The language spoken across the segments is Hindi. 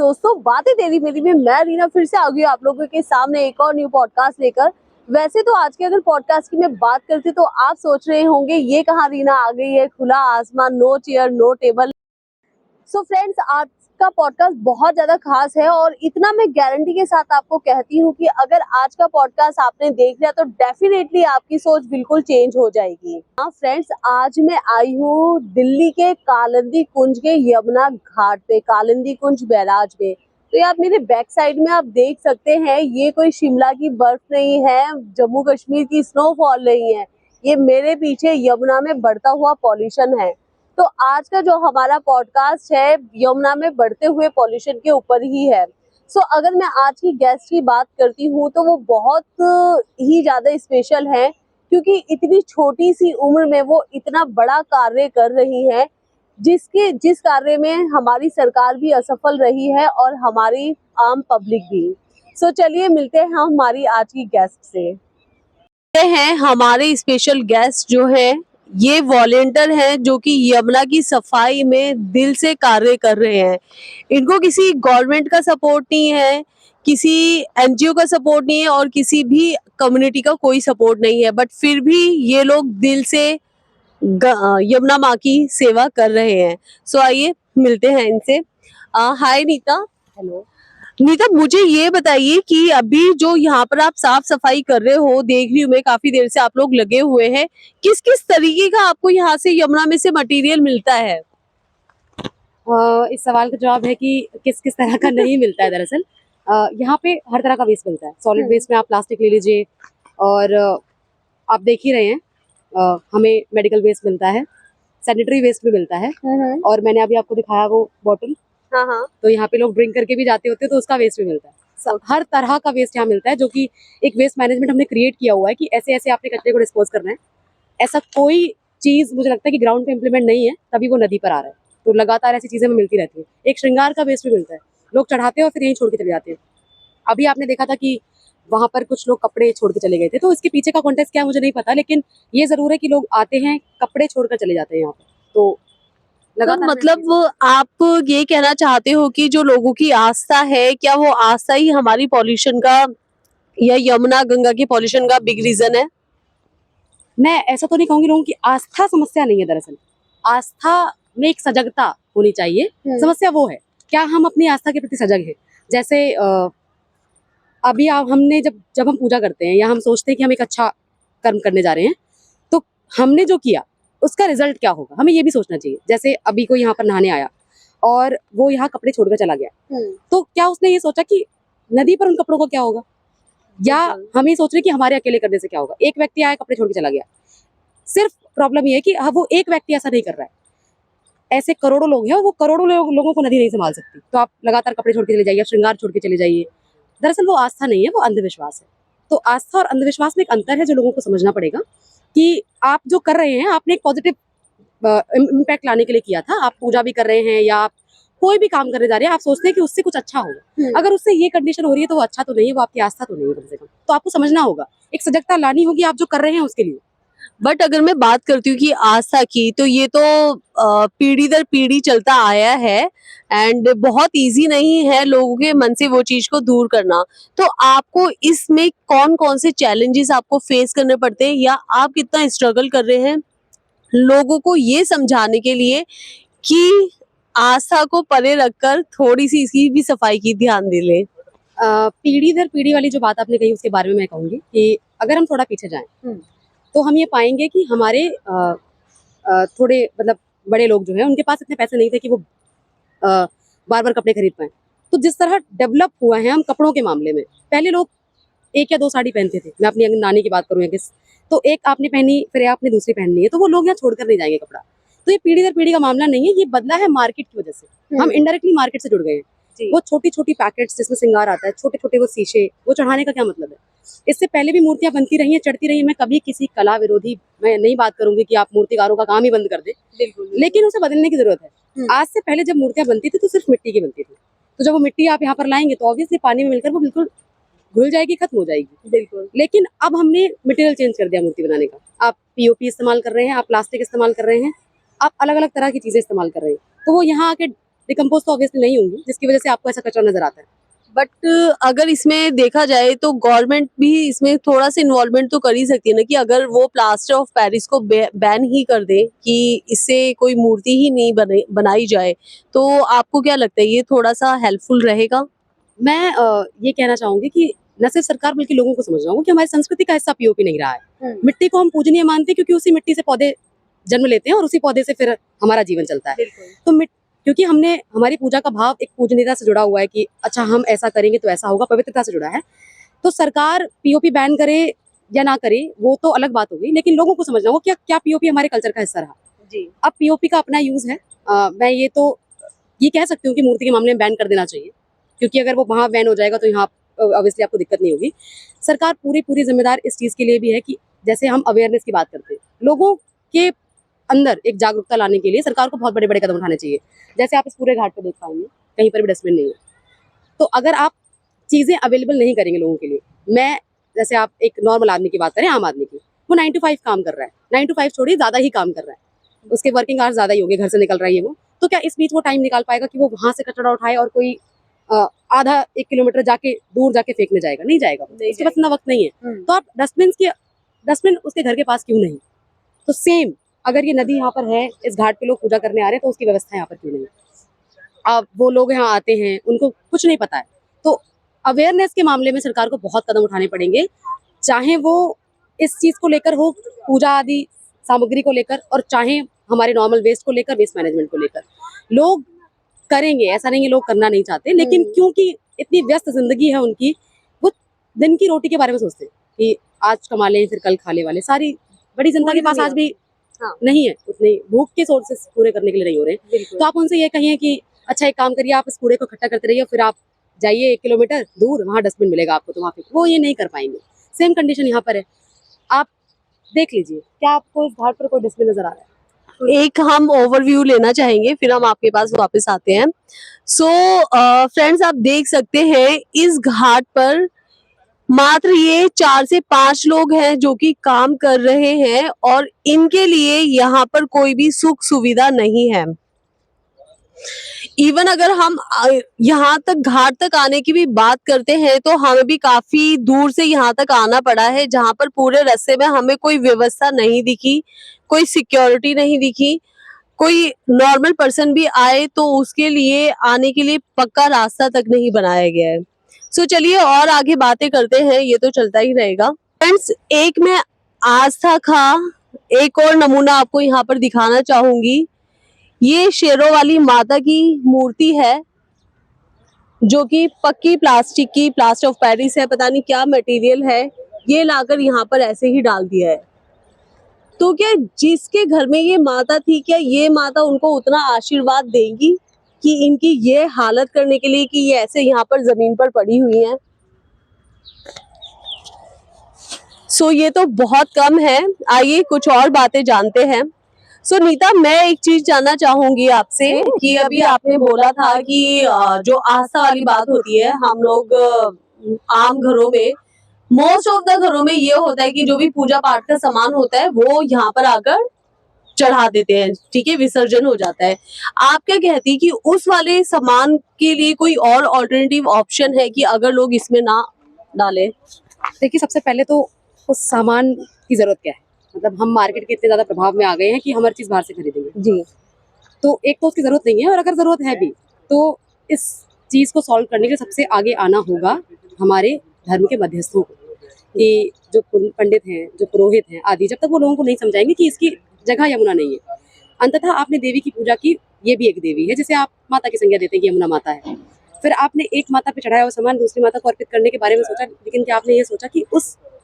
दोस्तों, बातें तेरी मेरी में मैं रीना फिर से आ गई हूँ आप लोगों के सामने एक और न्यू पॉडकास्ट लेकर। वैसे तो आज के अगर पॉडकास्ट की मैं बात करती तो आप सोच रहे होंगे ये कहाँ रीना आ गई है, खुला आसमान, no chair no table. So friends, आज का पॉडकास्ट बहुत ज्यादा खास है और इतना मैं गारंटी के साथ आपको कहती हूँ कि अगर आज का पॉडकास्ट आपने देख लिया तो डेफिनेटली आपकी सोच बिल्कुल चेंज हो जाएगी। हाँ फ्रेंड्स, आज मैं आई हूँ दिल्ली के कालिंदी कुंज के यमुना घाट पे, कालिंदी कुंज बैराज पे। तो ये आप मेरे बैक साइड में आप देख सकते हैं, ये कोई शिमला की बर्फ नहीं है, जम्मू कश्मीर की स्नोफॉल नहीं है, ये मेरे पीछे यमुना में बढ़ता हुआ पॉल्यूशन है। तो आज का जो हमारा पॉडकास्ट है यमुना में बढ़ते हुए पॉल्यूशन के ऊपर ही है। सो अगर मैं आज की गेस्ट की बात करती हूँ तो वो बहुत ही ज्यादा स्पेशल है, क्योंकि इतनी छोटी सी उम्र में वो इतना बड़ा कार्य कर रही है, जिस कार्य में हमारी सरकार भी असफल रही है और हमारी आम पब्लिक भी। सो चलिए मिलते हैं हम हमारी आज की गेस्ट से। हैं हमारे स्पेशल गेस्ट जो है, ये वॉलेंटियर हैं जो कि यमुना की सफाई में दिल से कार्य कर रहे हैं। इनको किसी गवर्नमेंट का सपोर्ट नहीं है, किसी एनजीओ का सपोर्ट नहीं है और किसी भी कम्युनिटी का कोई सपोर्ट नहीं है, बट फिर भी ये लोग दिल से यमुना माँ की सेवा कर रहे हैं। सो आइए मिलते हैं इनसे। हाय नीता। हेलो। नीता, मुझे ये बताइए कि अभी जो यहाँ पर आप साफ सफाई कर रहे हो, देख रही हूँ मैं काफी देर से आप लोग लगे हुए हैं, किस किस तरीके का आपको यहाँ से यमुना में से मटेरियल मिलता है? इस सवाल का जवाब है कि किस किस तरह का नहीं मिलता है। दरअसल यहाँ पे हर तरह का वेस्ट मिलता है। सॉलिड वेस्ट में आप प्लास्टिक ले लीजिए और आप देख ही रहे हैं, हमें मेडिकल वेस्ट मिलता है, सैनिटरी वेस्ट भी मिलता है और मैंने अभी आपको दिखाया वो बॉटल। हाँ। तो यहाँ पे लोग ड्रिंक करके भी जाते होते हैं तो उसका वेस्ट भी मिलता है। हर तरह का वेस्ट यहाँ मिलता है, जो कि एक वेस्ट मैनेजमेंट हमने क्रिएट किया हुआ है कि ऐसे ऐसे आपने कचरे को डिस्पोज करना है। ऐसा कोई चीज मुझे लगता है कि ग्राउंड पे इम्प्लीमेंट नहीं है, तभी वो नदी पर आ रहा है। तो लगातार ऐसी चीजें हमें मिलती रहती है। एक श्रृंगार का वेस्ट भी मिलता है, लोग चढ़ाते हैं और फिर यहीं छोड़ के चले जाते हैं। अभी आपने देखा था कि वहां पर कुछ लोग कपड़े छोड़ के चले गए थे, तो इसके पीछे का कॉन्टेक्स्ट क्या है मुझे नहीं पता, लेकिन ये जरूर है कि लोग आते हैं, कपड़े छोड़कर चले जाते हैं यहाँ पर। तो तो मतलब आप ये कहना चाहते हो कि जो लोगों की आस्था है, क्या वो आस्था ही हमारी पॉल्यूशन का या यमुना गंगा के पॉल्यूशन का बिग रीजन है? मैं ऐसा तो नहीं कहूंगी, लोगों की आस्था समस्या नहीं है। दरअसल आस्था में एक सजगता होनी चाहिए, समस्या वो है क्या हम अपनी आस्था के प्रति सजग हैं। जैसे अभी आप हमने जब हम पूजा करते हैं या हम सोचते हैं कि हम एक अच्छा कर्म करने जा रहे हैं, तो हमने जो किया उसका रिजल्ट क्या होगा, हमें ये भी सोचना चाहिए। जैसे अभी कोई यहाँ पर नहाने आया और वो यहाँ कपड़े छोड़कर चला गया, तो क्या उसने ये सोचा कि नदी पर उन कपड़ों का क्या होगा, या हम ये सोच रहे कि हमारे अकेले करने से क्या होगा। एक व्यक्ति आया, कपड़े छोड़ के चला गया। सिर्फ प्रॉब्लम ये है कि वो एक व्यक्ति ऐसा नहीं कर रहा है, ऐसे करोड़ों लोग हैं और वो करोड़ों लोगों को नदी नहीं संभाल सकती। तो आप लगातार कपड़े छोड़ के चले जाइए, श्रृंगार छोड़ के चले जाइए। दरअसल वो आस्था नहीं है, वो अंधविश्वास है। तो आस्था और अंधविश्वास में एक अंतर है जो लोगों को समझना पड़ेगा कि आप जो कर रहे हैं, आपने एक पॉजिटिव इम्पैक्ट लाने के लिए किया था। आप पूजा भी कर रहे हैं या आप कोई भी काम करने जा रहे हैं, आप सोचते हैं कि उससे कुछ अच्छा होगा। अगर उससे ये कंडीशन हो रही है तो वो अच्छा तो नहीं है, वो आपकी आस्था तो नहीं है कम से कम। तो आपको समझना होगा, एक सजगता लानी होगी आप जो कर रहे हैं उसके लिए। बट अगर मैं बात करती हूँ कि आस्था की, तो ये तो पीढ़ी दर पीढ़ी चलता आया है एंड बहुत इजी नहीं है लोगों के मन से वो चीज को दूर करना। तो आपको इसमें कौन कौन से चैलेंजेस आपको फेस करने पड़ते हैं, या आप कितना स्ट्रगल कर रहे हैं लोगों को ये समझाने के लिए कि आस्था को परे रखकर थोड़ी सी इसकी भी सफाई की ध्यान दे ले? पीढ़ी दर पीढ़ी वाली जो बात आपने कही उसके बारे में मैं कहूंगी कि अगर हम थोड़ा पीछे जाएं तो हम ये पाएंगे कि हमारे थोड़े मतलब बड़े लोग जो हैं उनके पास इतने पैसे नहीं थे कि वो बार बार कपड़े खरीद पाए। तो जिस तरह डेवलप हुआ है हम कपड़ों के मामले में, पहले लोग एक या दो साड़ी पहनते थे। मैं अपनी नानी की बात करूँ या किस, तो एक आपने पहनी फिर आपने दूसरी पहननी है, तो वो लोग यहाँ छोड़कर नहीं जाएंगे कपड़ा। तो ये पीढ़ी दर पीढ़ी का मामला नहीं है, ये बदला है मार्केट की वजह से। हम इनडायरेक्टली मार्केट से जुड़ गए हैं। वो छोटी छोटी पैकेट्स जिसमें श्रृंगार आता है, छोटे छोटे वो शीशे, वो चढ़ाने का क्या मतलब है। इससे पहले भी मूर्तियां बनती रही हैं, चढ़ती रही हैं। मैं कभी किसी कला विरोधी मैं नहीं बात करूंगी कि आप मूर्तिकारों का काम ही बंद कर दे, लेकिन उसे बदलने की जरूरत है। आज से पहले जब मूर्तियां बनती थी तो सिर्फ मिट्टी की बनती थी, तो जब वो मिट्टी आप यहाँ पर लाएंगे तो ऑब्वियसली पानी में मिलकर वो बिल्कुल घुल जाएगी, खत्म हो जाएगी। बिल्कुल। लेकिन अब हमने मटेरियल चेंज कर दिया मूर्ति बनाने का। आप पीओपी इस्तेमाल कर रहे हैं, आप प्लास्टिक इस्तेमाल कर रहे हैं, आप अलग अलग तरह की चीजें इस्तेमाल कर रहे हैं, तो वो यहाँ आके डिकम्पोज तो ऑब्वियसली नहीं होंगी, जिसकी वजह से आपको ऐसा कचरा नजर आता है। बट अगर इसमें देखा जाए तो गवर्नमेंट भी इसमें थोड़ा सा इन्वॉल्वमेंट तो कर ही सकती है ना, कि अगर वो प्लास्टर ऑफ पेरिस को बैन ही कर दे कि इससे कोई मूर्ति ही नहीं बनाई जाए, तो आपको क्या लगता है ये थोड़ा सा हेल्पफुल रहेगा? मैं ये कहना चाहूंगी कि न सिर्फ सरकार बल्कि लोगों को समझना होगा कि हमारी संस्कृति का हिस्सा पीओपी नहीं रहा है। मिट्टी को हम पूजनीय मानते हैं क्योंकि उसी मिट्टी से पौधे जन्म लेते हैं और उसी पौधे से फिर हमारा जीवन चलता है। बिल्कुल। तो क्योंकि हमने हमारी पूजा का भाव एक पूजनीयता से जुड़ा हुआ है कि अच्छा हम ऐसा करेंगे तो ऐसा होगा, पवित्रता से जुड़ा है। तो सरकार पीओपी बैन करे या ना करे वो तो अलग बात होगी, लेकिन लोगों को समझना होगा क्या पीओपी हमारे कल्चर का हिस्सा रहा। जी। अब पीओपी का अपना यूज है। मैं ये कह सकती हूँ कि मूर्ति के मामले में बैन कर देना चाहिए, क्योंकि अगर वो वहाँ बैन हो जाएगा तो यहाँ ऑब्वियसली आपको दिक्कत नहीं होगी। सरकार पूरी जिम्मेदार इस चीज के लिए भी है कि जैसे हम अवेयरनेस की बात करते हैं, लोगों के अंदर एक जागरूकता लाने के लिए सरकार को बहुत बड़े बड़े कदम उठाने चाहिए। जैसे आप इस पूरे घाट पे देख पाएंगे कहीं पर भी डस्टबिन नहीं है। तो अगर आप चीजें अवेलेबल नहीं करेंगे लोगों के लिए, मैं जैसे आप एक नॉर्मल आदमी की बात करें, आम आदमी की, वो 9 to 5 काम कर रहा है, 9 to 5 छोड़िए ज्यादा ही काम कर रहा है, उसके वर्किंग आवर्स ज्यादा ही होंगे, घर से निकल रहा है वो, तो क्या इस बीच वो टाइम निकाल पाएगा कि वो वहां से कचरा उठाए और कोई आधा 1 किलोमीटर जाके दूर जाके फेंकने जाएगा? नहीं जाएगा, उसके पास इतना वक्त नहीं है। तो आप डस्टबिन उसके घर के पास क्यों नहीं? तो सेम अगर ये नदी यहाँ पर है, इस घाट पे लोग पूजा करने आ रहे हैं, तो उसकी व्यवस्था यहाँ पर क्यों नहीं? अब वो लोग यहाँ आते हैं, उनको कुछ नहीं पता है। तो अवेयरनेस के मामले में सरकार को बहुत कदम उठाने पड़ेंगे, चाहे वो इस चीज को लेकर हो, पूजा आदि सामग्री को लेकर, और चाहे हमारे नॉर्मल वेस्ट को लेकर, वेस्ट मैनेजमेंट को लेकर। लोग करेंगे, ऐसा नहीं है लोग करना नहीं चाहते, लेकिन क्योंकि इतनी व्यस्त जिंदगी है उनकी, वो दिन की रोटी के बारे में सोचते हैं कि आज कमा लें फिर कल खा ले वाले। सारी बड़ी जनता के पास आज भी नहीं है, उतने भूख के सोर्सेस पूरे करने के लिए नहीं हो रहे। तो आप उनसे ये कहिए कि अच्छा एक काम करिए, आप इस कूड़े को इकट्ठा करते रहिए, फिर आप जाइए 1 किलोमीटर दूर, वहाँ डस्टबिन मिलेगा आपको, तो वहाँ पे वो ये नहीं कर पाएंगे। सेम कंडीशन यहाँ पर है। आप देख लीजिए, क्या आपको इस घाट पर कोई डस्टबिन नजर आ रहा है? एक हम ओवरव्यू लेना चाहेंगे, फिर हम आपके पास वापस आते हैं। सो फ्रेंड्स, आप देख सकते हैं इस घाट पर मात्र ये 4 से 5 लोग हैं जो कि काम कर रहे हैं, और इनके लिए यहाँ पर कोई भी सुख सुविधा नहीं है। इवन अगर हम यहाँ तक घाट तक आने की भी बात करते हैं तो हमें भी काफी दूर से यहाँ तक आना पड़ा है, जहाँ पर पूरे रास्ते में हमें कोई व्यवस्था नहीं दिखी, कोई सिक्योरिटी नहीं दिखी, कोई नॉर्मल पर्सन भी आए तो उसके लिए आने के लिए पक्का रास्ता तक नहीं बनाया गया है। सो चलिए और आगे बातें करते हैं, ये तो चलता ही रहेगा। फ्रेंड्स, एक मैं आस्था का एक और नमूना आपको यहाँ पर दिखाना चाहूंगी। ये शेरों वाली माता की मूर्ति है, जो कि पक्की प्लास्टिक की, प्लास्टर ऑफ पेरिस है, पता नहीं क्या मटेरियल है, ये लाकर यहाँ पर ऐसे ही डाल दिया है। तो क्या जिसके घर में ये माता थी, क्या ये माता उनको उतना आशीर्वाद देंगी कि इनकी ये हालत करने के लिए कि ये ऐसे यहाँ पर जमीन पर पड़ी हुई हैं? सो ये तो बहुत कम है। आइए कुछ और बातें जानते हैं। सो नीता, मैं एक चीज जानना चाहूंगी आपसे कि अभी आपने बोला था कि जो आस्था वाली बात होती है, हम लोग आम घरों में, मोस्ट ऑफ द घरों में ये होता है कि जो भी पूजा पाठ का सामान होता है वो यहाँ पर आकर चढ़ा देते हैं, ठीक है, विसर्जन हो जाता है। आप क्या कहती है कि उस वाले सामान के लिए कोई और ऑल्टरनेटिव ऑप्शन है कि अगर लोग इसमें ना डालें? देखिए, सबसे पहले तो उस सामान की जरूरत क्या है? मतलब हम मार्केट के इतने ज्यादा प्रभाव में आ गए हैं कि हम हर चीज बाहर से खरीदेंगे। जी। तो एक तो उसकी जरूरत नहीं है, और अगर जरूरत है भी तो इस चीज को सॉल्व करने के लिए सबसे आगे आना होगा हमारे धर्म के मध्यस्थों को, कि जो पंडित हैं, जो पुरोहित हैं आदि, जब तक वो लोगों को नहीं समझाएंगे कि इसकी जगह यमुना नहीं है। अंततः आपने देवी की पूजा की, ये भी एक देवी है जिसे आप माता की संज्ञा देते हैं कि यमुना माता है। फिर आपने एक माता पे चढ़ाया हुआ सामान दूसरी माता को अर्पित करने के बारे में सोचा, लेकिन क्या आपने ये सोचा कि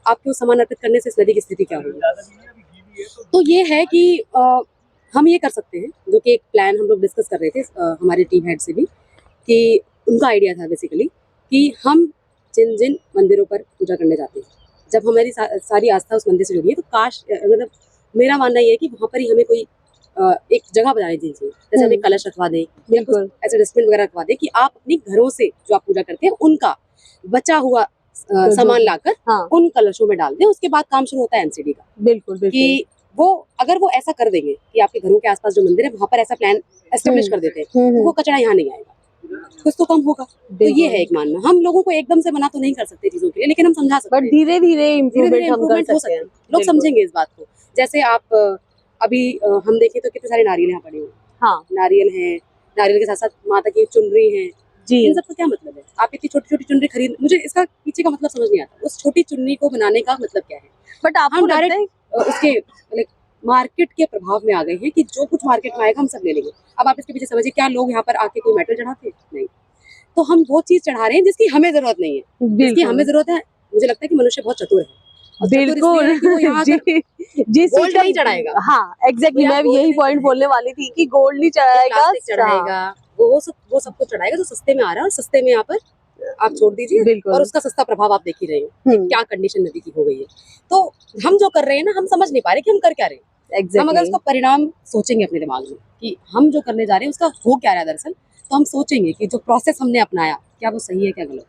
आपके उस सामान अर्पित करने से इस नदी की स्थिति क्या होगी? तो ये है कि हम ये कर सकते हैं, जो कि एक प्लान हम लोग डिस्कस कर रहे थे हमारे टीम हेड से भी, कि उनका आइडिया था बेसिकली कि हम जिन जिन मंदिरों पर पूजा करने जाते हैं, जब हमारी सारी आस्था उस मंदिर से जुड़ी है, तो काश, मतलब मेरा मानना ये है कि वहाँ पर ही हमें कोई एक जगह बनानी चाहिए, जैसे हमें कलश रखवा दें या कुछ ऐसे डस्टबिन वगैरह रखवा दें कि आप अपने घरों से जो आप पूजा करते हैं उनका बचा हुआ सामान लाकर उन कलशों में डाल दें। उसके बाद काम शुरू होता है एमसीडी का। बिल्कुल, कि वो अगर वो ऐसा कर देंगे कि आपके घरों के आसपास जो मंदिर है वहां पर ऐसा प्लान एस्टेब्लिश कर देते हैं तो वो कचरा यहाँ नहीं आएगा, कुछ तो कम होगा। तो ये है एक मानना। हम लोगों को एकदम से मना तो नहीं कर सकते चीजों के लिए, लेकिन हम समझा सकते बट हैं, धीरे धीरे धीरे इम्प्रूवमेंट धीरे हम कर इम्प्रूवमेंट हो सकते हैं। सकती है। लोग समझेंगे इस बात को। जैसे आप अभी हम देखें तो कितने सारे नारियल यहाँ पड़े हुए हैं। हाँ नारियल है, नारियल के साथ साथ माता की चुनरी है, जी इन सब का क्या मतलब है? आप इतनी छोटी छोटी चुनरी खरीद, मुझे इसका पीछे का मतलब समझ नहीं आता। उस छोटी चुनरी को बनाने का मतलब क्या है? बट आपको हम लगता है डायरेक्ट उसके लाइक मार्केट के प्रभाव में आ गए हैं कि जो कुछ मार्केट में आएगा हम सब ले लेंगे। अब आप इसके पीछे समझिए, क्या लोग यहाँ पर आके कोई मेटल चढ़ाते हैं? नहीं। तो हम वो चीज चढ़ा रहे हैं जिसकी हमें जरूरत नहीं है। जिसकी हमें बिल्कुल जरूरत है, मुझे लगता है कि मनुष्य बहुत चतुर है। और चतुर इसलिए है कि वो बिल्कुल यहाँ आकर जी जिस चीज गोल्ड का नहीं चढ़ाएगा, हाँ वो एग्जैक्टली यहाँ मैं भी गोल्ड यही नहीं पॉइंट चढ़ाएगा, बोलने वाली थी कि गोल्ड नहीं ये चढ़ाएगा। प्लास्टिक चढ़ाएगा, वो सब कुछ चढ़ाएगा जो सस्ते में आ रहा है, और सस्ते में यहाँ पर आप छोड़ दीजिए। बिल्कुल और उसका सस्ता प्रभाव आप देख ही रहे हैं कि क्या कंडीशन नदी की हो गई है। तो हम जो कर रहे हैं ना, हम समझ नहीं पा रहे कि हम कर क्या रहे हैं। हम अगर एग्जैक्टली उसका परिणाम सोचेंगे अपने दिमाग में कि हम जो करने जा रहे हैं उसका हो क्या रहा है दरअसल, तो हम सोचेंगे कि जो प्रोसेस हमने अपनाया क्या वो सही है क्या गलत।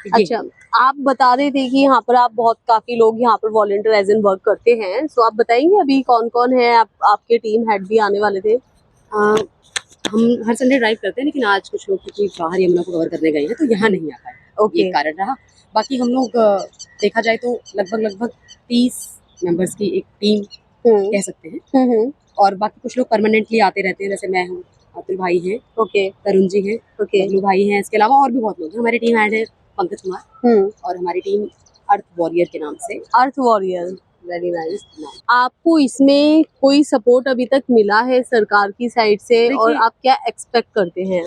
ये अच्छा, आप बता रहे थे कि यहाँ पर आप बहुत काफी लोग यहाँ पर वॉलंटियर एज इन वर्क करते हैं, सो आप बताएंगे अभी कौन कौन है? आपके टीम हेड भी आने वाले थे। आ, हम हर संडे ड्राइव करते हैं, लेकिन आज कुछ लोग क्योंकि बाहर यमुना को कवर करने गए हैं तो यहाँ नहीं आ पाए, ये ओके एक कारण रहा। बाकी हम लोग देखा जाए तो लगभग 30 मेंबर्स की एक टीम कह सकते हैं। और बाकी कुछ लोग परमानेंटली आते रहते हैं, जैसे मैं हूँ, अतुल भाई हैं, ओके तरुण जी हैं, ओके बबलू भाई हैं, इसके अलावा और भी बहुत लोग हैं। हमारी टीम हेड है पंकज कुमार, और हमारी टीम अर्थ वॉरियर के नाम से। अर्थ वॉरियर, वेरी नाइस। आपको इसमें कोई सपोर्ट अभी तक मिला है सरकार की साइड से, और देखिए, आप क्या एक्सपेक्ट करते हैं?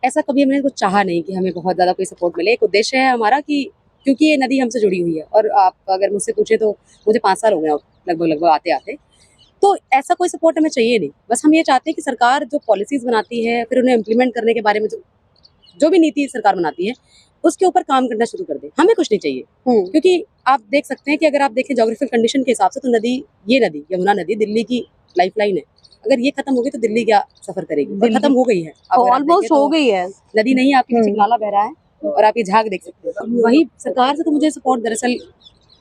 ऐसा कभी हमने कुछ चाहा नहीं कि हमें बहुत ज़्यादा कोई सपोर्ट मिले। एक उद्देश्य है हमारा कि क्योंकि ये नदी हमसे जुड़ी हुई है, और आप अगर मुझसे पूछे तो मुझे 5 साल हो गए अब लगभग आते-आते। तो ऐसा कोई सपोर्ट हमें चाहिए नहीं। बस हम ये चाहते हैं कि सरकार जो पॉलिसीज़ बनाती है, फिर उन्हें इम्प्लीमेंट करने के बारे में जो जो भी नीति सरकार बनाती है, उसके ऊपर काम करना शुरू कर दे। हमें कुछ नहीं चाहिए। क्योंकि आप देख सकते हैं कि अगर आप देखें ज्योग्राफिकल कंडीशन के हिसाब से तो ये नदी यमुना नदी दिल्ली की लाइफलाइन है। अगर ये खत्म होगी तो दिल्ली क्या सफर करेगी? और दिल्ली खत्म हो गई है। अब अगर आप देखें ऑलमोस्ट हो तो गई है। नदी नहीं है, आपके पीछे नाला बह रहा है और आप ये झाग देख सकते हैं। वही सरकार से तो मुझे सपोर्ट दरअसल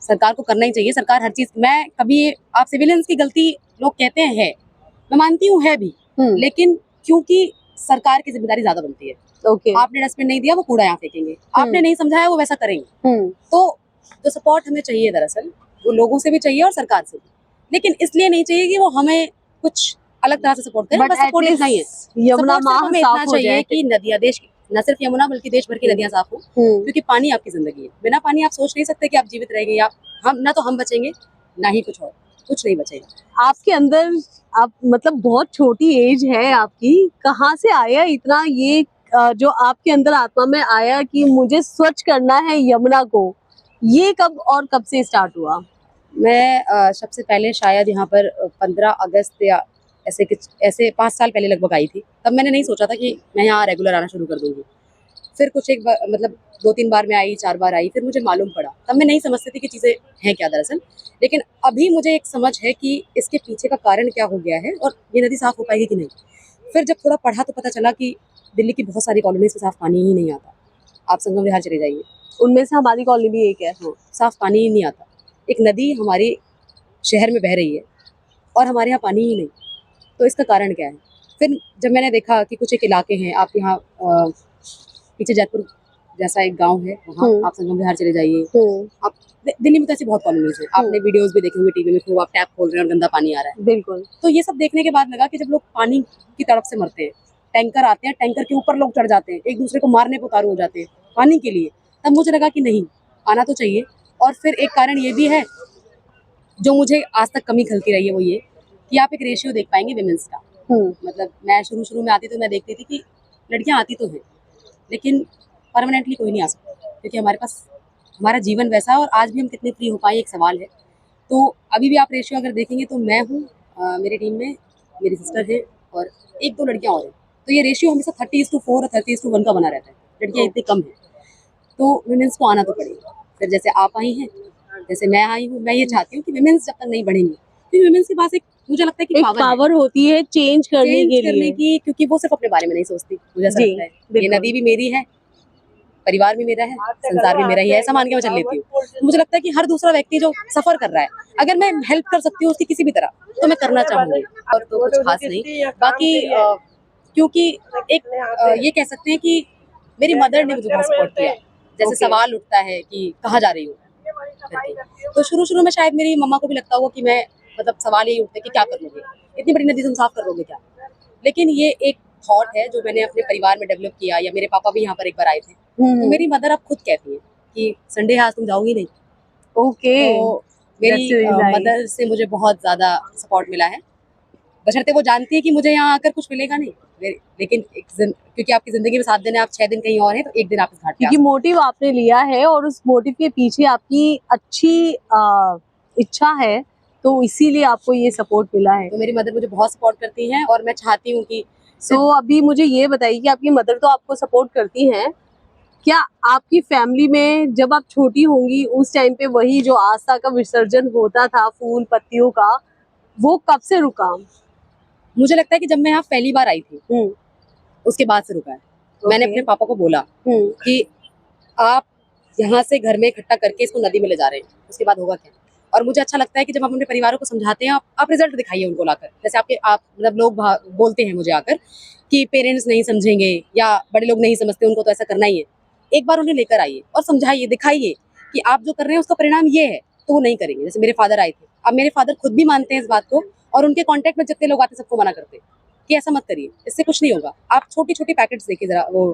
सरकार को करना ही चाहिए। सरकार हर चीज, मैं कभी आप सिविलियंस की गलती लोग कहते हैं है, मैं मानती हूँ है भी, लेकिन क्योंकि सरकार की जिम्मेदारी ज्यादा बनती है। ओके आपने डस्टबिन नहीं दिया, वो कूड़ा यहाँ फेंकेंगे। आपने नहीं समझाया, वो वैसा करेंगे। तो जो सपोर्ट हमें चाहिए दरअसल वो लोगों से भी चाहिए और सरकार से भी, लेकिन इसलिए नहीं चाहिए कि वो हमें कुछ अलग तरह से सपोर्ट करें। बट बस सपोर्ट इतना ही है, यमुना सपोर्ट सिर्फ माह हमें साफ इतना हो चाहिए जाए। कि नदियाँ देश न सिर्फ यमुना बल्कि देश भर की नदियाँ साफ हो, क्योंकि पानी आपकी जिंदगी है। बिना पानी आप सोच नहीं सकते कि आप जीवित रहेंगे, या हम ना तो हम बचेंगे ना ही कुछ और, कुछ नहीं बचेगा। आपके अंदर, आप मतलब बहुत छोटी एज है आपकी, कहाँ से आया इतना ये जो आपके अंदर आत्मा में आया कि मुझे स्वच्छ करना है यमुना को? ये कब और कब से स्टार्ट हुआ? मैं सबसे पहले शायद यहाँ पर 15 अगस्त या ऐसे 5 साल पहले लगभग आई थी। तब मैंने नहीं सोचा था कि मैं यहाँ रेगुलर आना शुरू कर दूंगी। फिर कुछ एक बार मतलब 2-3 बार मैं आई, 4 बार आई, फिर मुझे मालूम पड़ा। तब मैं नहीं समझती थी कि चीज़ें हैं क्या दरअसल। लेकिन अभी मुझे एक समझ है कि इसके पीछे का कारण क्या हो गया है और ये नदी साफ़ हो पाएगी कि नहीं। फिर जब थोड़ा पढ़ा तो पता चला कि दिल्ली की बहुत सारी कॉलोनीज़ में साफ़ पानी ही नहीं आता। आप संगम विहार चले जाइए, उनमें से हमारी कॉलोनी भी एक है। हाँ, साफ़ पानी ही नहीं आता। एक नदी हमारे शहर में बह रही है और हमारे यहाँ पानी ही नहीं। तो इसका कारण क्या है? फिर जब मैंने देखा कि कुछ एक इलाके हैं, आप यहाँ पीछे जयपुर जैसा एक गांव है, वहाँ आप संगम विहार चले जाइए। आप दिल्ली में तो ऐसी बहुत कॉलोनीज हैं, आपने वीडियोस भी देखे होंगे टीवी में, खूब आप टैप खोल रहे हैं और गंदा पानी आ रहा है। बिल्कुल। तो ये सब देखने के बाद लगा कि जब लोग पानी की तड़प से मरते हैं, टैंकर आते हैं, टैंकर के ऊपर लोग चढ़ जाते हैं, एक दूसरे को मारने पे उतारू हो जाते हैं पानी के लिए, तब मुझे लगा कि नहीं, आना तो चाहिए। और फिर एक कारण ये भी है जो मुझे आज तक कमी खलती रही है, वो ये कि आप एक रेशियो देख पाएंगे विमेंस का। मतलब मैं शुरू में आती तो मैं देखती थी कि लड़कियां आती तो हैं, लेकिन परमानेंटली कोई नहीं आ सकता, क्योंकि हमारे पास हमारा जीवन वैसा है और आज भी हम कितने फ्री हो पाए एक सवाल है। तो अभी भी आप रेशियो अगर देखेंगे तो मैं हूँ, मेरी टीम में मेरी सिस्टर है और 1-2 लड़कियाँ और हैं। तो ये रेशियो हमेशा 30:4 और 30:1 का बना रहता है। लड़कियाँ इतनी कम हैं, तो विमेंस को आना तो पड़ेगा। फिर जैसे आप आई हैं, जैसे मैं आई हूँ, मैं ये चाहती हूँ कि विमेंस जब तक नहीं बढ़ेंगी, क्योंकि विमेंस के पास एक मुझे लगता है कि एक पावर पावर होती है चेंज करने के लिए। की, क्योंकि वो सिर्फ अपने बारे में नहीं सोचती। मुझे ऐसा जी, लगता है ये बिल्कुल। नदी भी मेरी है, परिवार भी मेरा है, संसार भी मेरा ही है, ऐसा मान के मैं चल लेती हूँ। तो मुझे लगता है कि हर दूसरा व्यक्ति जो सफर कर रहा है, अगर मैं हेल्प कर सकती हूँ उसकी किसी भी तरह, तो मैं करना चाहूंगी। और तो कुछ खास नहीं, बाकी क्योंकि एक ये कह सकते हैं कि मेरी मदर ने मुझे बहुत सपोर्ट किया। जैसे Okay. सवाल उठता है कि कहाँ जा रही हो करके, तो शुरू में शायद मेरी मम्मा को भी लगता होगा कि मैं मतलब सवाल यही उठते कि क्या कर लोगे, इतनी बड़ी नदी तुम साफ कर लोगे क्या। लेकिन ये एक थॉट है जो मैंने अपने परिवार में डेवलप किया, या मेरे पापा भी यहाँ पर एक बार आए थे, तो मेरी मदर अब खुद कहती है कि संडे है आज तुम जाओगी नहीं। ओके, तो मेरी That's really nice. मदर से मुझे बहुत ज्यादा सपोर्ट मिला है, बशर्ते वो जानती है कि मुझे यहाँ आकर कुछ मिलेगा नहीं। लेकिन क्योंकि आपकी जिंदगी में 7 दिन है, आप 6 दिन कहीं और हैं, तो एक दिन आप इस घाट पे आ क्योंकि मोटिव आपने लिया है और उस मोटिव के पीछे आपकी अच्छी इच्छा है, तो इसीलिए आपको ये सपोर्ट मिला है। तो मेरी मदर मुझे बहुत सपोर्ट करती हैं, और मैं चाहती हूँ कि तो अभी मुझे ये बताइए कि आपकी मदर तो आपको सपोर्ट करती हैं, क्या आपकी फैमिली में जब आप छोटी होंगी उस टाइम पे वही जो आस्था का विसर्जन होता था फूल पत्तियों का, वो कब से रुका? मुझे लगता है कि जब मैं यहाँ पहली बार आई थी, उसके बाद से रुका है। मैंने अपने पापा को बोला कि आप यहाँ से घर में इकट्ठा करके इसको नदी में ले जा रहे हैं, उसके बाद होगा क्या। और मुझे अच्छा लगता है कि जब हम अपने परिवारों को समझाते हैं, आप रिजल्ट दिखाइए उनको लाकर। जैसे आप मतलब लोग बोलते हैं मुझे आकर कि पेरेंट्स नहीं समझेंगे या बड़े लोग नहीं समझते, उनको तो ऐसा करना ही है। एक बार उन्हें लेकर आइए और समझाइए, दिखाइए कि आप जो कर रहे हैं उसका परिणाम ये है, तो वो नहीं करेंगे। जैसे मेरे फादर आए थे, अब मेरे फादर खुद भी मानते हैं इस बात को, और उनके कॉन्टेक्ट में जितने लोग आते हैं सबको मना करते हैं कि ऐसा मत करिए, इससे कुछ नहीं होगा। आप छोटी छोटी पैकेट्स देखिए जरा, वो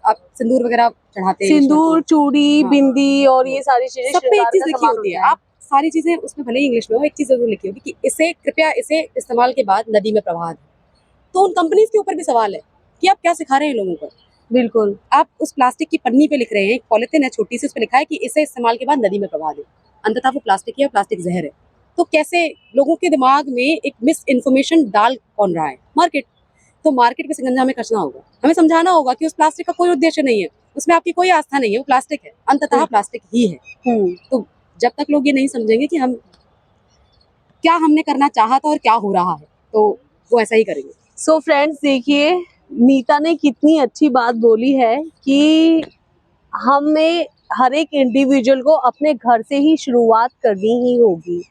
आप सिंदूर वगैरह चढ़ाते हैं, सिंदूर, चूड़ी, हाँ। बिंदी और ये सारी चीजें सब पे एक श्रृंगार चीज का लिखी सामान होती है। होता आप सारी चीजें उसमें भले ही इंग्लिश में हो, एक चीज जरूर लिखी होगी कि इसे कृपया इसे इस्तेमाल के बाद नदी में प्रवाह दें। तो उन कंपनीज के ऊपर भी सवाल है कि आप क्या सिखा रहे हैं लोगों को। बिल्कुल। आप उस प्लास्टिक की पन्नी पे लिख रहे हैं, एक पॉलिथीन है छोटी सी, उस पे लिखा है कि इसे इस्तेमाल के बाद नदी में प्रवाह दें। अंततः वो प्लास्टिक है और प्लास्टिक जहर है। तो कैसे लोगों के दिमाग में एक मिस इन्फॉर्मेशन डाल कौन रहा है? मार्केट। तो मार्केट में शिकंजा हमें कसना होगा, हमें समझाना होगा कि उस प्लास्टिक का कोई उद्देश्य नहीं है, उसमें आपकी कोई आस्था नहीं है, वो प्लास्टिक है, अंततः प्लास्टिक ही है। तो जब तक लोग ये नहीं समझेंगे कि हम क्या हमने करना चाहा था और क्या हो रहा है, तो वो ऐसा ही करेंगे। सो फ्रेंड्स, देखिए नीता ने कितनी अच्छी बात बोली है कि हमें हर एक इंडिविजुअल को अपने घर से ही शुरुआत करनी ही होगी,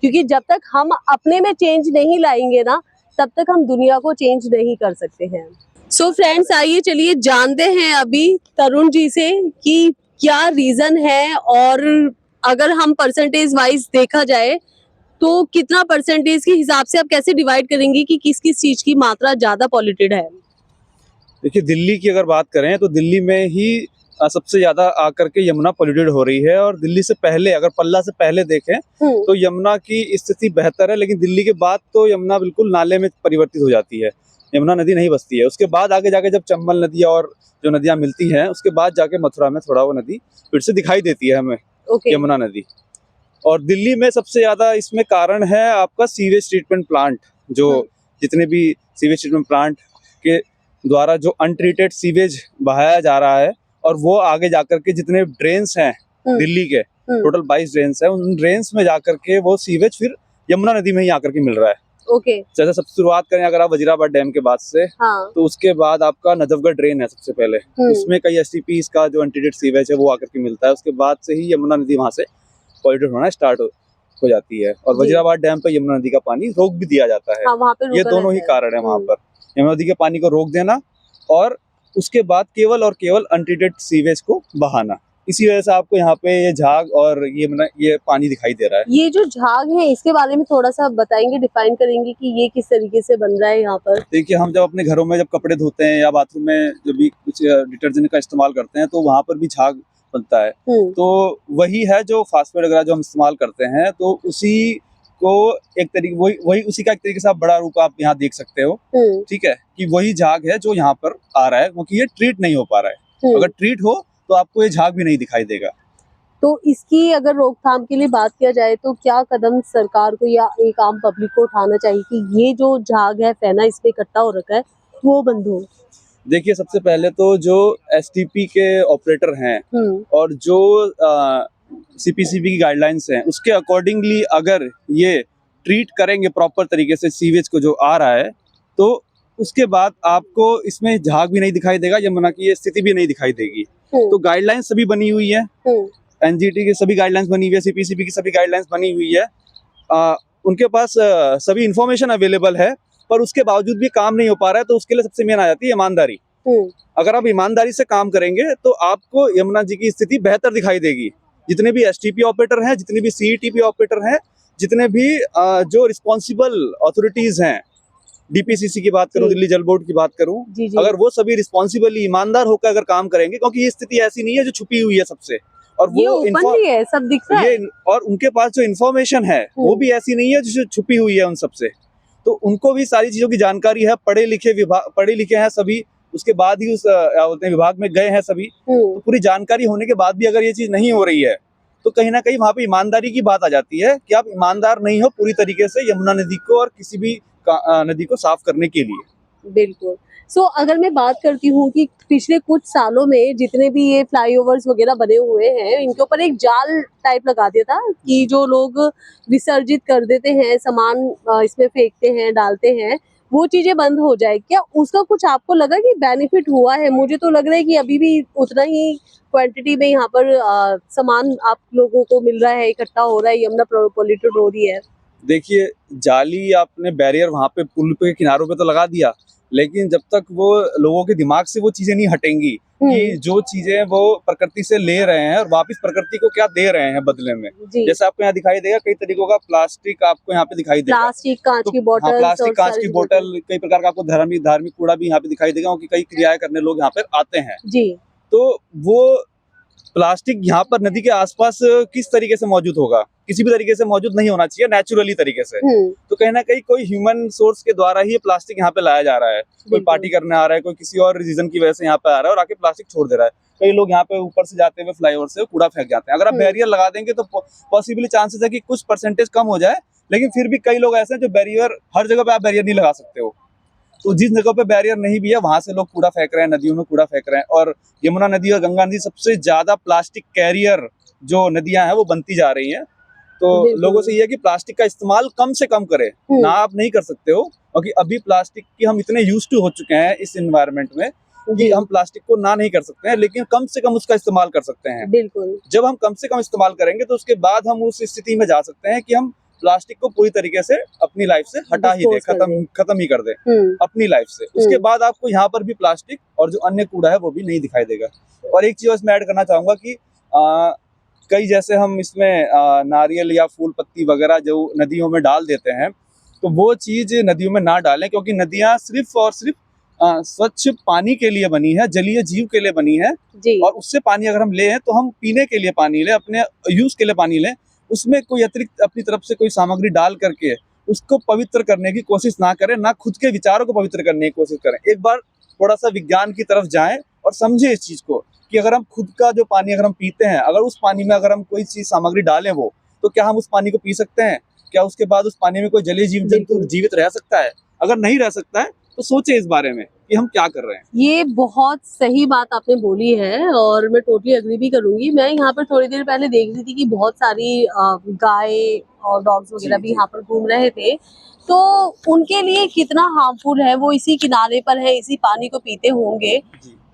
क्योंकि जब तक हम अपने में चेंज नहीं लाएंगे ना, तब तक हम दुनिया को चेंज नहीं कर सकते हैं। सो फ्रेंड्स, आइए चलिए जानते हैं अभी तरुण जी से कि क्या रीजन है, और अगर हम परसेंटेज वाइज देखा जाए तो कितना परसेंटेज के हिसाब से आप कैसे डिवाइड करेंगे कि किस किस चीज की मात्रा ज्यादा पॉल्यूटेड है? देखिए, दिल्ली की अगर बात करें तो दिल्ली में ही सबसे ज्यादा आकर के यमुना पोल्यूटेड हो रही है। और दिल्ली से पहले, अगर पल्ला से पहले देखें तो यमुना की स्थिति बेहतर है, लेकिन दिल्ली के बाद तो यमुना बिल्कुल नाले में परिवर्तित हो जाती है, यमुना नदी नहीं बसती है। उसके बाद आगे जाके जब चंबल नदी और जो नदियां मिलती हैं, उसके बाद जाके मथुरा में थोड़ा वो नदी फिर से दिखाई देती है हमें, यमुना नदी। और दिल्ली में सबसे ज्यादा इसमें कारण है आपका सीवेज ट्रीटमेंट प्लांट, जो जितने भी सीवेज ट्रीटमेंट प्लांट के द्वारा जो अनट्रीटेड सीवेज बहाया जा रहा है, और वो आगे जाकर के जितने ड्रेन्स हैं दिल्ली के, टोटल 22 ड्रेन्स हैं, उन ड्रेन्स में जाकर के वो सीवेज फिर यमुना नदी में ही आकर के मिल रहा है। जैसे सबसे शुरुआत करें अगर आप वजीराबाद डैम के बाद से, तो उसके बाद आपका नजफगढ़ ड्रेन है सबसे पहले, उसमें कई एसटीपीज का जो अनट्रीटेड सीवेज है वो आकर के मिलता है। उसके बाद से ही यमुना नदी वहां से पॉल्यूटेड होना स्टार्ट हो जाती है, और वजीराबाद डैम पे यमुना नदी का पानी रोक भी दिया जाता है। वहाँ पे ये दोनों ही कारण है वहाँ पर, यमुना नदी के पानी को रोक देना और उसके बाद केवल और केवल अनट्रीटेड सीवेज को बहाना। इसी वजह से आपको यहाँ पे ये झाग और ये पानी दिखाई दे रहा है। ये जो झाग है इसके बारे में थोड़ा सा बताएंगे, डिफाइन करेंगे कि ये किस तरीके से बन रहा है यहाँ पर? देखिए, हम जब अपने घरों में जब कपड़े धोते हैं या बाथरूम में जब भी कुछ डिटर्जेंट का इस्तेमाल करते हैं, तो वहाँ पर भी झाग बनता है। तो वही है जो फास्फेट वगैरह जो हम इस्तेमाल करते हैं, तो उसी को एक तरीके वही उसी का एक तरीके से आप बड़ा रूप आप यहाँ देख सकते हो। ठीक है, कि वही झाग है जो यहाँ पर आ रहा है, क्योंकि ये ट्रीट नहीं हो पा रहा है। अगर ट्रीट हो तो आपको ये झाग भी नहीं दिखाई देगा। तो इसकी अगर रोकथाम के लिए बात किया जाए तो क्या कदम सरकार को या एक आम पब्लिक को उठाना चाहिए कि ये जो झाग है फैना इस पे इकट्ठा हो रखा है वो बंद हो? देखिए, सबसे पहले तो जो एसटीपी के ऑपरेटर हैं और जो सीपीसीबी की गाइडलाइंस हैं, उसके अकॉर्डिंगली अगर ये ट्रीट करेंगे प्रॉपर तरीके से सीवेज को जो आ रहा है, तो उसके बाद आपको इसमें झाग भी नहीं दिखाई देगा, यमुना की ये स्थिति भी नहीं दिखाई देगी। तो गाइडलाइंस सभी बनी हुई है, एनजीटी की सभी गाइडलाइंस बनी हुई है, सीपीसीबी की सभी गाइडलाइंस बनी हुई है। उनके पास सभी इंफॉर्मेशन अवेलेबल है, पर उसके बावजूद भी काम नहीं हो पा रहा है। तो उसके लिए सबसे मेन आ जाती है ईमानदारी। अगर आप ईमानदारी से काम करेंगे तो आपको यमुना जी की स्थिति बेहतर दिखाई देगी। जितने भी एसटीपी ऑपरेटर हैं, जितने भी सीईटीपी ऑपरेटर हैं, जितने भी जो रिस्पॉन्सिबल अथॉरिटीज हैं, डीपीसीसी की बात करूं, दिल्ली जल बोर्ड की बात करूं, अगर वो सभी रिस्पॉन्सिबली ईमानदार होकर अगर काम करेंगे, क्योंकि ये स्थिति ऐसी नहीं है जो छुपी हुई है सबसे, और ये ओपनली है, सब दिख रहा है। और उनके पास जो इन्फॉर्मेशन है वो भी ऐसी नहीं है जो छुपी हुई है उन सबसे। तो उनको भी सारी चीजों की जानकारी है, पढ़े लिखे हैं सभी, उसके बाद ही उस विभाग में गए हैं सभी। तो पूरी जानकारी होने के बाद भी अगर ये चीज नहीं हो रही है तो कहीं ना कहीं वहां पे ईमानदारी की बात आ जाती है कि आप ईमानदार नहीं हो पूरी तरीके से यमुना नदी को और किसी भी नदी को साफ करने के लिए। बिल्कुल। अगर मैं बात करती हूँ कि पिछले कुछ सालों में जितने भी ये फ्लाईओवर्स वगैरह बने हुए हैं, इनके ऊपर एक जाल टाइप लगा दिया था कि जो लोग विसर्जित कर देते हैं, सामान इसमें फेंकते हैं, डालते हैं, वो चीजें बंद हो जाए। क्या उसका कुछ आपको लगा कि बेनिफिट हुआ है? मुझे तो लग रहा है कि अभी भी उतना ही क्वांटिटी में यहाँ पर सामान आप लोगों को मिल रहा है, इकट्ठा हो रहा है, यमुना पोल्यूटेड हो रही है। देखिए, जाली आपने बैरियर वहां पे पुल पे किनारों पे तो लगा दिया, लेकिन जब तक वो लोगों के दिमाग से वो चीजें नहीं हटेंगी कि जो चीजें वो प्रकृति से ले रहे हैं और वापस प्रकृति को क्या दे रहे हैं बदले में। जैसे आपको यहाँ दिखाई देगा कई तरीकों का प्लास्टिक आपको यहाँ पे दिखाई देगा, प्लास्टिक, कांच की बोतल, हाँ, प्लास्टिक, कांच की बोतल, कई प्रकार का आपको धार्मिक कूड़ा भी यहाँ पे दिखाई देगा, क्योंकि कई क्रियाएं करने लोग यहाँ पे आते हैं। तो वो प्लास्टिक यहाँ पर नदी के आसपास किस तरीके से मौजूद होगा? किसी भी तरीके से मौजूद नहीं होना चाहिए, नेचुरली तरीके से। तो कहीं ना कहीं कोई ह्यूमन सोर्स के द्वारा ही ये प्लास्टिक यहाँ पे लाया जा रहा है। कोई पार्टी करने आ रहा है, कोई किसी और रीजन की वजह से यहाँ पे आ रहा है और आके प्लास्टिक छोड़ दे रहा है। कई लोग यहाँ पे ऊपर से जाते हुए फ्लाईओवर से कूड़ा फेंक जाते हैं। अगर आप बैरियर लगा देंगे तो पॉसिबली चांसेस है कि कुछ परसेंटेज कम हो जाए, लेकिन फिर भी कई लोग ऐसे हैं जो बैरियर, हर जगह पे आप बैरियर नहीं लगा सकते हो। तो जिस जगह पे बैरियर नहीं भी है वहां से लोग कूड़ा फेंक रहे हैं, नदियों में कूड़ा फेंक रहे हैं। और यमुना नदी और गंगा नदी सबसे ज्यादा प्लास्टिक कैरियर जो नदियां हैं वो बनती जा रही हैं। तो लोगों से ये है कि प्लास्टिक का इस्तेमाल कम से कम करें। ना आप नहीं कर सकते हो, क्योंकि अभी प्लास्टिक की हम इतने यूज्ड टू हो चुके हैं इस एनवायरनमेंट में कि हम प्लास्टिक को ना नहीं कर सकते हैं, लेकिन कम से कम उसका इस्तेमाल कर सकते हैं। बिल्कुल। जब हम कम से कम इस्तेमाल करेंगे तो उसके बाद हम उस स्थिति में जा सकते हैं कि हम प्लास्टिक को पूरी तरीके से अपनी लाइफ से हटा ही दे, खत्म ही कर दे अपनी लाइफ से। उसके बाद आपको यहाँ पर भी प्लास्टिक और जो अन्य कूड़ा है वो भी नहीं दिखाई देगा। और एक चीज इसमें ऐड करना चाहूंगा कि कई जैसे हम इसमें नारियल या फूल पत्ती वगैरह जो नदियों में डाल देते हैं, तो वो चीज नदियों में ना डालें, क्योंकि नदियां सिर्फ और सिर्फ स्वच्छ पानी के लिए बनी है, जलीय जीव के लिए बनी है। और उससे पानी अगर हम लें तो हम पीने के लिए पानी लें, अपने यूज के लिए पानी लें। उसमें कोई अतिरिक्त अपनी तरफ से कोई सामग्री डाल करके उसको पवित्र करने की कोशिश ना करें, ना खुद के विचारों को पवित्र करने की कोशिश करें। एक बार थोड़ा सा विज्ञान की तरफ जाएं और समझें इस चीज को कि अगर हम खुद का जो पानी अगर हम पीते हैं, अगर उस पानी में अगर हम कोई चीज सामग्री डालें वो, तो क्या हम उस पानी को पी सकते हैं? क्या उसके बाद उस पानी में कोई जलीय जीव जंतु जीवित रह सकता है? अगर नहीं रह सकता है तो सोचे इस बारे में कि हम क्या कर रहे हैं। ये बहुत सही बात आपने बोली है और मैं टोटली एग्री भी करूंगी। मैं यहाँ पर थोड़ी देर पहले देख रही थी कि बहुत सारी गाय और डॉग्स वगैरह भी यहाँ पर घूम रहे थे, तो उनके लिए कितना हार्मफुल है, वो इसी किनारे पर है, इसी पानी को पीते होंगे,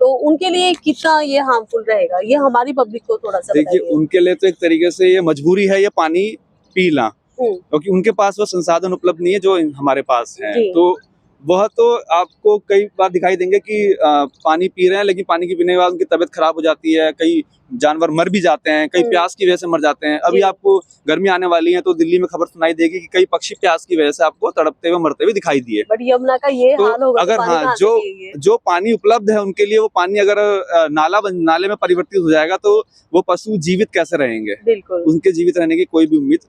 तो उनके लिए कितना ये हार्मफुल रहेगा, ये हमारी पब्लिक को थोड़ा सा देखिए। उनके लिए तो एक तरीके से ये मजबूरी है ये पानी पीना, क्योंकि उनके पास वो संसाधन उपलब्ध नहीं है जो हमारे पास है। तो वह तो आपको कई बार दिखाई देंगे कि पानी पी रहे हैं, लेकिन पानी के पीने के बाद उनकी तबीयत खराब हो जाती है, कई जानवर मर भी जाते हैं, कई प्यास की वजह से मर जाते हैं। अभी आपको गर्मी आने वाली है तो दिल्ली में खबर सुनाई देगी कि कई पक्षी प्यास की वजह से आपको तड़पते हुए मरते हुए दिखाई दिए। बट यमुना का ये हाल होगा अगर हाँ, जो पानी उपलब्ध है उनके लिए, वो पानी अगर नाले में परिवर्तित हो जाएगा तो वो पशु जीवित कैसे रहेंगे? बिल्कुल। उनके जीवित रहने की कोई भी उम्मीद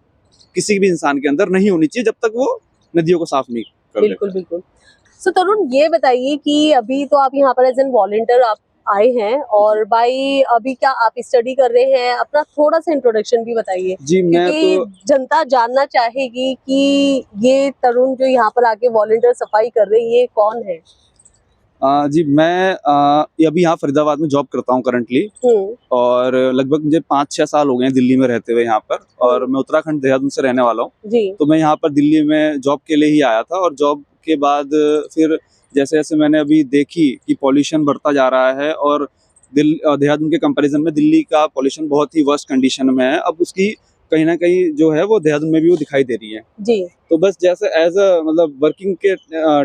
किसी भी इंसान के अंदर नहीं होनी चाहिए जब तक वो नदियों को साफ नहीं कर बिल्कुल बिल्कुल। सो तरुण, ये बताइए कि अभी तो आप यहाँ पर एज एन वॉलंटियर आप आए हैं, और भाई अभी क्या आप स्टडी कर रहे हैं? अपना थोड़ा सा इंट्रोडक्शन भी बताइए जी। मैं तो जनता जानना चाहेगी कि ये तरुण जो यहाँ पर आके वॉलंटियर सफाई कर रहे हैं, ये कौन है? जी, मैं अभी यहाँ फरीदाबाद में जॉब करता हूँ करंटली, और लगभग मुझे 5-6 साल हो गए हैं दिल्ली में रहते हुए यहाँ पर। और मैं उत्तराखंड देहरादून से रहने वाला हूँ। तो मैं यहाँ पर दिल्ली में जॉब के लिए ही आया था, और जॉब के बाद फिर जैसे जैसे मैंने अभी देखी कि पॉल्यूशन बढ़ता जा रहा है और देहरादून के कंपैरिजन में दिल्ली का पॉल्यूशन बहुत ही वर्स्ट कंडीशन में है, अब उसकी कहीं ना कहीं जो है वो देहरादून में भी वो दिखाई दे रही है। जी। तो बस जैसे एज अ मतलब वर्किंग के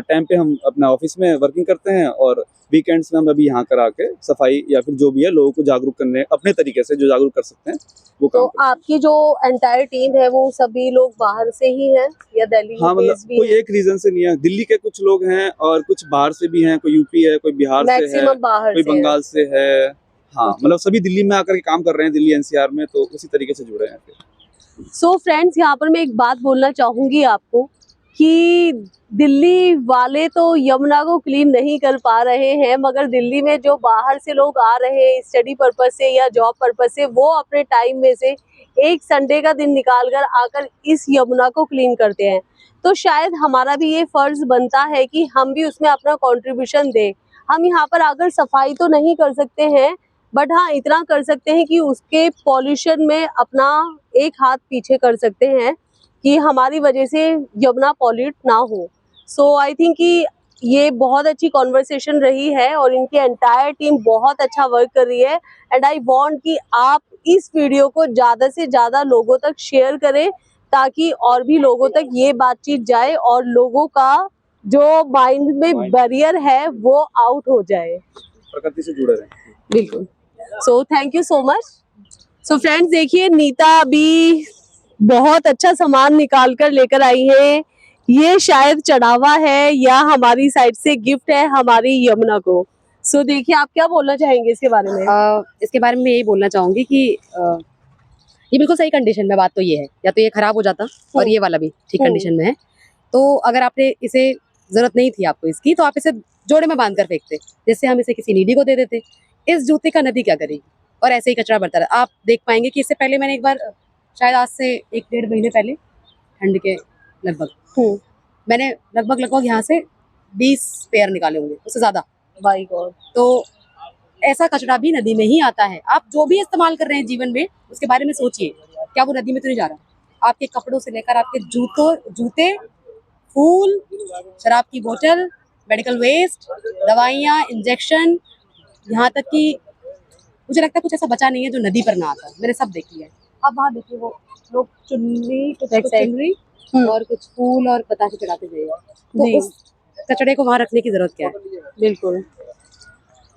टाइम पे हम अपना ऑफिस में वर्किंग करते हैं और वीकेंड्स में हम अभी यहाँ करा के सफाई या फिर जो भी है लोगों को जागरूक करने अपने तरीके से जो जागरूक कर सकते हैं वो तो काम आपकी जो एंटायर टीम है वो सभी लोग बाहर से ही हैं या दिल्ली हाँ मतलब बेस्ड भी कोई हैं? एक रीजन से नहीं है, दिल्ली के कुछ लोग हैं और कुछ बाहर से भी हैं, कोई यूपी है, कोई बिहार से है, मैक्सिमम बाहर कोई से हैं। बंगाल से है। हाँ Okay. मतलब सभी दिल्ली में आकर के काम कर रहे हैं, दिल्ली एनसीआर में, तो उसी तरीके से जुड़े हैं फिर। सो फ्रेंड्स, यहाँ पर मैं एक बात बोलना चाहूंगी आपको कि दिल्ली वाले तो यमुना को क्लीन नहीं कर पा रहे हैं, मगर दिल्ली में जो बाहर से लोग आ रहे हैं स्टडी पर्पस से या जॉब पर्पस से, वो अपने टाइम में से एक संडे का दिन निकाल कर आकर इस यमुना को क्लीन करते हैं। तो शायद हमारा भी ये फर्ज बनता है कि हम भी उसमें अपना कंट्रीब्यूशन दें। हम यहाँ पर आकर सफाई तो नहीं कर सकते हैं, बट हाँ इतना कर सकते हैं कि उसके पॉल्यूशन में अपना एक हाथ पीछे कर सकते हैं कि हमारी वजह से यमुना पॉल्यूट ना हो। सो आई थिंक कि ये बहुत अच्छी कॉन्वर्सेशन रही है और इनकी एंटायर टीम बहुत अच्छा वर्क कर रही है। एंड आई वांट कि आप इस वीडियो को ज़्यादा से ज़्यादा लोगों तक शेयर करें ताकि और भी लोगों तक ये बातचीत जाए और लोगों का जो माइंड में बैरियर है वो आउट हो जाए। प्रकृति से जुड़े रहें। बिल्कुल। So thank you so much. So friends, देखिए नीता अभी बहुत अच्छा सामान निकाल कर लेकर आई है। ये शायद चढ़ावा है या हमारी साइड से गिफ्ट है हमारी यमुना को। सो देखिए, आप क्या बोलना चाहेंगे इसके बारे में? इसके बारे में मैं यही बोलना चाहूंगी कि ये बिल्कुल सही कंडीशन में, बात तो ये है, या तो ये खराब हो जाता और ये वाला भी ठीक कंडीशन में है। तो अगर आपने इसे जरूरत नहीं थी आपको इसकी, तो आप इसे जोड़े में बांध कर फेंकते, जैसे हम इसे किसी नीडी को दे देते। इस जूते का नदी क्या करेगी? और ऐसे ही कचरा बढ़ता रहा। आप देख पाएंगे कि इससे पहले मैंने एक बार, शायद आज से 1-1.5 महीने पहले, ठंड के लगभग, मैंने लगभग यहाँ से 20 पेयर निकाले होंगे, उससे ज्यादा। By God. तो ऐसा कचरा भी नदी में ही आता है। आप जो भी इस्तेमाल कर रहे हैं जीवन में, उसके बारे में सोचिए, क्या वो नदी में तो नहीं जा रहा? आपके कपड़ों से लेकर आपके जूते, फूल, शराब की बोतल, मेडिकल वेस्ट, दवाइयाँ, इंजेक्शन, यहाँ तक कि मुझे लगता है कुछ ऐसा बचा नहीं है जो नदी पर ना आता। मैंने सब देख लिया है। अब वहाँ देखिए, वो लोग चुनरी और कुछ फूल और बतासे चढ़ाते गए, तो उस कचड़े को वहाँ रखने की जरूरत क्या है? बिल्कुल।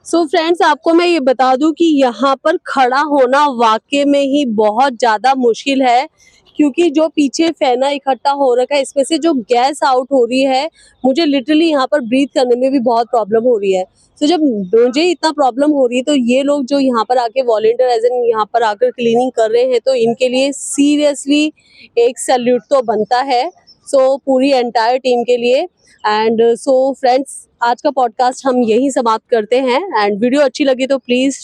सो फ्रेंड्स, आपको मैं ये बता दूं कि यहाँ पर खड़ा होना वाकई में ही बहुत ज़्यादा मुश्किल है, क्योंकि जो पीछे फैना इकट्ठा हो रखा है, इसमें से जो गैस आउट हो रही है, मुझे लिटरली यहाँ पर ब्रीथ करने में भी बहुत प्रॉब्लम हो रही है। तो जब मुझे इतना प्रॉब्लम हो रही है, तो ये लोग जो यहाँ पर आके वॉलंटियर एज एन यहाँ पर आकर क्लीनिंग कर रहे हैं, तो इनके लिए सीरियसली एक सैल्यूट तो बनता है। सो पूरी एंटायर टीम के लिए। एंड सो फ्रेंड्स, आज का पॉडकास्ट हम यहीं समाप्त करते हैं। एंड वीडियो अच्छी लगी तो प्लीज़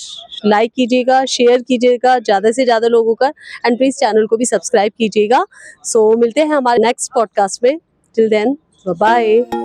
लाइक कीजिएगा, शेयर कीजिएगा ज़्यादा से ज़्यादा लोगों का, एंड प्लीज़ चैनल को भी सब्सक्राइब कीजिएगा। सो मिलते हैं हमारे नेक्स्ट पॉडकास्ट में। Till then, bye bye.